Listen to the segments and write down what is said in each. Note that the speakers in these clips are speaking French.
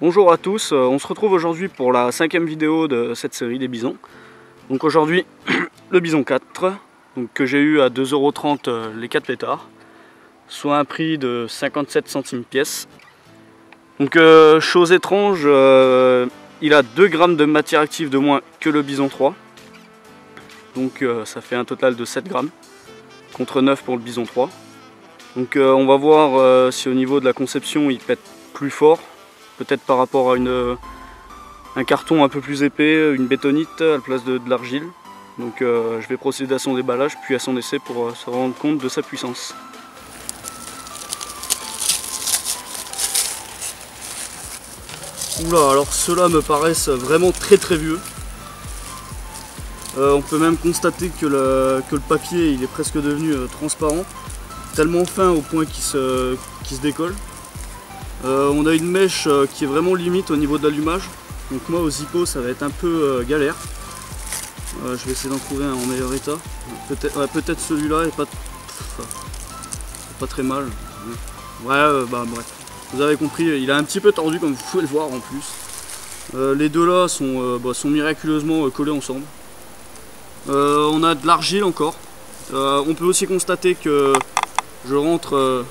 Bonjour à tous, on se retrouve aujourd'hui pour la 5e vidéo de cette série des bisons. Donc aujourd'hui, le bison 4, donc, que j'ai eu à 2,30 € les 4 pétards, soit un prix de 57 centimes pièce. Donc chose étrange, il a 2 grammes de matière active de moins que le bison 3. Donc ça fait un total de 7 grammes, contre 9 pour le bison 3. Donc on va voir si au niveau de la conception il pète plus fort. Peut-être par rapport à un carton un peu plus épais, une bétonite à la place de l'argile. Donc je vais procéder à son déballage puis à son essai pour se rendre compte de sa puissance. Oula, alors ceux-là me paraissent vraiment très vieux. On peut même constater que le papier il est presque devenu transparent, tellement fin au point qu'il se décolle. On a une mèche qui est vraiment limite au niveau de l'allumage, donc moi au Zippo ça va être un peu galère. Je vais essayer d'en trouver un en meilleur état. Peut-être celui-là est pas très mal. Ouais, bah bref, vous avez compris, il est un petit peu tordu comme vous pouvez le voir en plus. Les deux là sont miraculeusement collés ensemble. On a de l'argile encore. On peut aussi constater que je rentre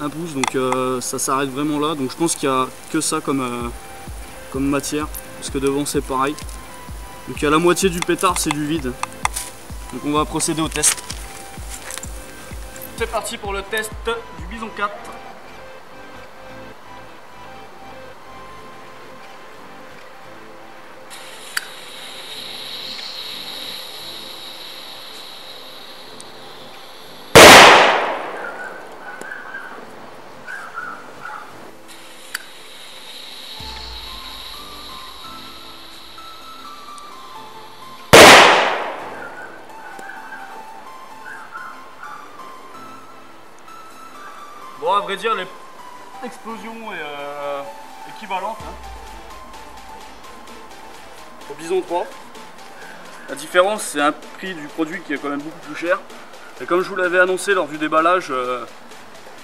un pouce, donc ça s'arrête vraiment là, donc je pense qu'il n'y a que ça comme matière, parce que devant c'est pareil. Donc à la moitié du pétard c'est du vide, donc on va procéder au test. C'est parti pour le test du bison 4. Bon, à vrai dire, l'explosion est équivalente au bison 3. La différence, c'est un prix du produit qui est quand même beaucoup plus cher. Et comme je vous l'avais annoncé lors du déballage,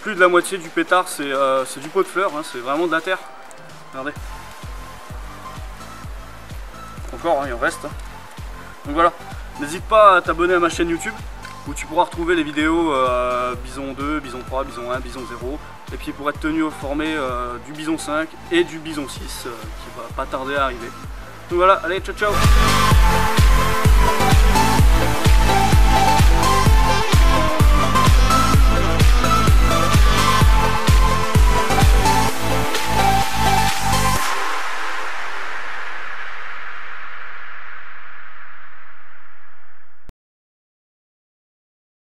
plus de la moitié du pétard, c'est du pot de fleurs, c'est vraiment de la terre. Regardez. Encore, il en reste. Donc voilà, n'hésite pas à t'abonner à ma chaîne YouTube, où tu pourras retrouver les vidéos bison 2, bison 3, bison 1, bison 0, et puis pour être tenu informé du bison 5 et du bison 6 qui va pas tarder à arriver. Donc voilà, allez, ciao ciao.